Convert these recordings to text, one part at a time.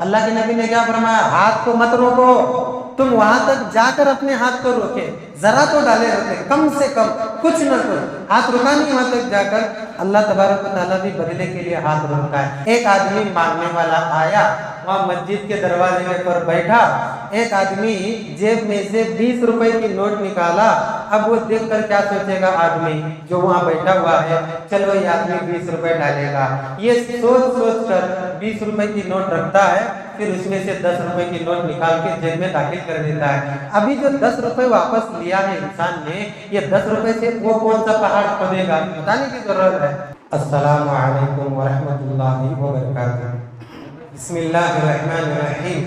اللہ کے نبی نے کیا فرمایا؟ ہاتھ کو مت روکو، تم وہاں تک جا کر اپنے ہاتھ کو روکے، ذرا تو ڈالے ہوتے، کم سے کم کچھ نہ کچھ، ہاتھ رکا نہیں وہاں تک جا کر۔ اللہ تبارک و تعالیٰ بھی بدلے کے لیے ہاتھ روکتا ہے۔ ایک آدمی مانگنے والا آیا، وہاں مسجد کے دروازے پر بیٹھا، ایک آدمی جیب میں سے 20 روپے کی نوٹ نکالا۔ اب وہ دیکھ کر کیا سوچے گا آدمی جو وہاں بیٹھا ہوا ہے؟ چلو یہ آدمی 20 روپے ڈالے گا۔ یہ سوچ کر 20 روپے کی نوٹ رکھتا ہے، پھر اس میں سے 10 روپے کی نوٹ نکال کے جیب میں داخل کر دیتا ہے۔ ابھی جو 10 روپے واپس لیا ہے انسان نے، یہ 10 روپے سے وہ کون سا پہاڑ کھودے گا، بتانے کی ضرورت ہے۔ السلام علیکم ورحمۃ اللہ وبرکاتہ۔ بسم اللہ الرحمن الرحیم۔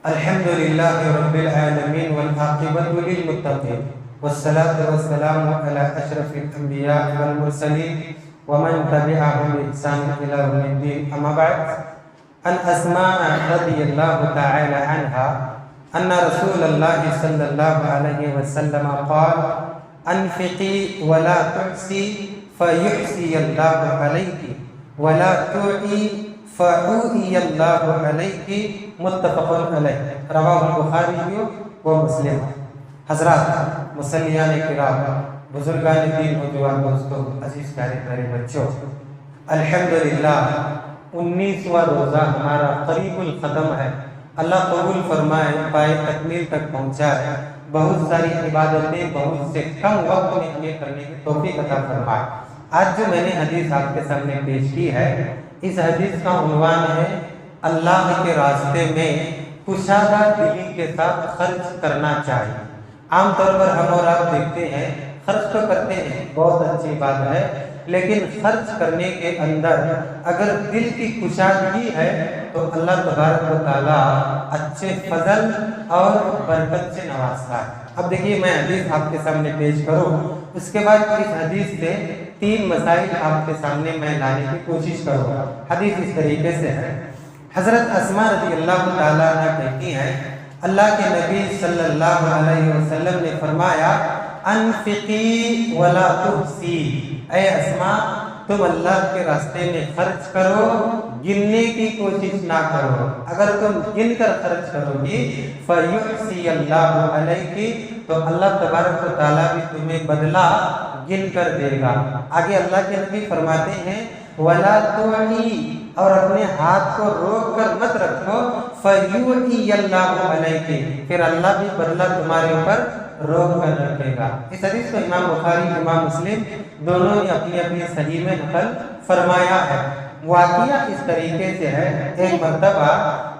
الحمد للہ رب العالمین والعاقبۃ للمتقین والصلاة والسلام علی اشرف الانبیاء والمرسلین ومن تبعهم بإحسان إلى يوم الدین، اما بعد۔ عن اسماء رضی اللہ تعالی عنہا ان رسول اللہ صلی اللہ علیہ وسلم قال انفقی ولا تحسی فیحسی اللہ علیک ولا تعی فعوی اللہ علیک، متفق علیہ، رواہ البخاری و مسلم۔ حضرات، مصلیان کرام، بزرگان دین، نوجوان دوستوں، عزیز پیارے پیارے بچوں، الحمدللہ 19واں روزہ ہمارا قریب الختم ہے۔ اللہ قبول فرمائے، پائے تکمیل تک پہنچا ہے۔ بہت ساری عبادتیں بہت سے کم وقت میں ہمیں کرنے کی توفیق عطا فرمائے۔ آج جو میں نے حدیث آپ کے سامنے پیش کی ہے، اس حدیث کا عنوان ہے اللہ کے راستے میں کشادہ دلی کے ساتھ خرچ کرنا چاہیے۔ عام طور پر ہم اور آپ دیکھتے ہیں، خرچ تو کرتے ہیں، بہت اچھی بات ہے، لیکن خرچ کرنے کے اندر اگر دل کی کشادگی ہے تو اللہ تبارک و تعالیٰ اچھے فضل اور برکت سے نوازتا ہے۔ اب دیکھیے، میں حدیث آپ کے سامنے پیش کروں، اس کے بعد اس حدیث سے 3 مسائل آپ کے سامنے میں لانے کی کوشش کروں گا۔ حدیث اس طریقے سے ہے، حضرت اسماء رضی اللہ تعالیٰ عنہ کہتی ہیں، اللہ کے نبی صلی اللہ علیہ وسلم نے فرمایا، انفقی ولا تحسی، اے اسماء تم اللہ کے راستے میں خرچ کرو، گننے کی کوشش نہ کرو۔ اگر تم گن کر خرچ کرو گی فیحسی اللہ علیک، تو اللہ تبارک و تعالیٰ بھی تمہیں بدلہ گن کر دے گا۔ آگے اللہ کے نبی فرماتے ہیں، ولا تعی، اور اپنے ہاتھ کو روک کر مت رکھو، فیحسی اللہ علیک، پھر اللہ بھی بدلہ تمہارے اوپر روک کر رکھے گا۔ اس حدیث کو امام بخاری، امام مسلم دونوں نے اپنی اپنی صحیح میں نقل فرمایا ہے۔ واقعہ اس طریقے سے ہے، ایک مرتبہ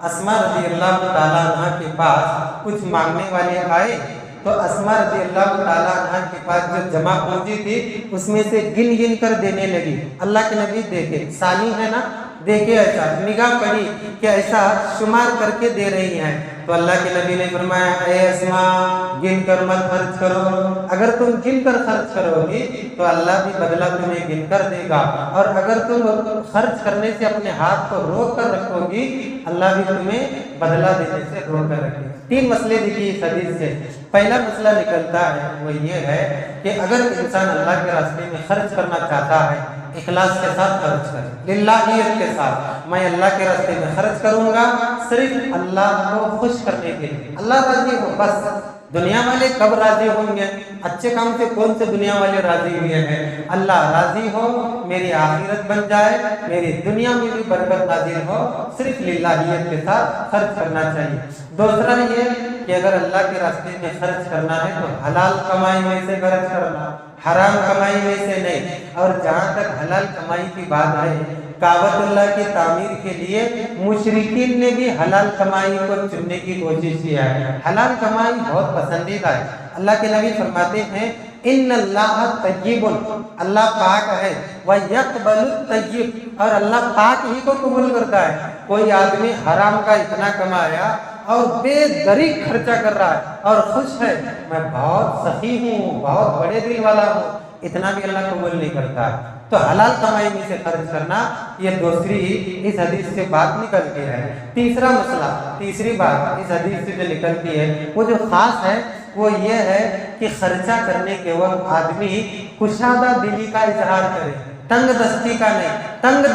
اسماء رضی اللہ تعالیٰ عنہ کے پاس کچھ مانگنے والے آئے، تو اسماء رضی اللہ تعالیٰ عنہ کے پاس جو جمع پونجی تھی اس میں سے گن گن کر دینے لگی۔ اللہ کے نبی دیکھے، ثانی ہے نا، دیکھے ایسا، نگاہ پڑی کہ ایسا شمار کر کے دے رہی ہیں، تو اللہ کے نبی نے فرمایا، اے اسماء گن کر مت خرچ کرو، اگر تم گن کر خرچ کرو گی تو اللہ بھی بدلہ تمہیں گن کر دے گا، اور اگر تم خرچ کرنے سے اپنے ہاتھ کو روک کر رکھو گی اللہ بھی تمہیں بدلہ دینے سے روک کر رکھے گا۔ 3 مسئلے دیکھیے اس حدیث سے۔ پہلا مسئلہ نکلتا ہے وہ یہ ہے کہ اگر انسان اللہ کے راستے میں خرچ کرنا چاہتا ہے، اخلاص کے ساتھ خرچ کرے، للہیت کے ساتھ، میں اللہ کے راستے میں خرچ کروں گا صرف اللہ کو خوش کرنے کے لیے، اللہ راضی ہو بس۔ دنیا والے کب راضی ہوں گے؟ اچھے کام سے کون سے دنیا والے راضی ہوئے ہیں؟ اللہ راضی ہو، میری آخرت بن جائے، میری دنیا میں بھی برکت نازل ہو، صرف للہیت کے ساتھ خرچ کرنا چاہیے۔ دوسرا یہ کہ اگر اللہ کے راستے میں خرچ کرنا ہے تو حلال کمائی میں سے خرچ کرنا، حرام کمائی میں سے نہیں۔ اور جہاں تک حلال کمائی کی بات ہے، کعبۃ اللہ کی تعمیر کے لیے مشرکین نے بھی حلال کمائی کو چننے کی کوشش کیا ہے۔ حلال کمائی بہت پسندیدہ ہے۔ اللہ کے نبی فرماتے ہیں، ان اللہ طیب، اللہ پاک ہے، وَيَقْبَلُ الطَّيِّبَ، اور اللہ پاک ہی کو قبول کرتا ہے۔ کوئی آدمی حرام کا اتنا کمایا اور بے دریغ خرچہ کر رہا ہے اور خوش ہے، میں بہت سخی ہوں، بہت بڑے دل والا ہوں، اتنا بھی اللہ قبول نہیں کرتا ہے۔ تو حلال کمائی میں سے خرچ کرنا، یہ دوسری اس حدیث سے بات نکلتی ہے۔ تیسرا مسئلہ، تیسری بات اس حدیث سے جو نکلتی ہے وہ جو خاص ہے وہ یہ ہے کہ خرچہ کرنے کے وقت آدمی کشادہ دلی کا اظہار کرے، تنگ دستی کا نہیں، تنگ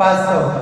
500।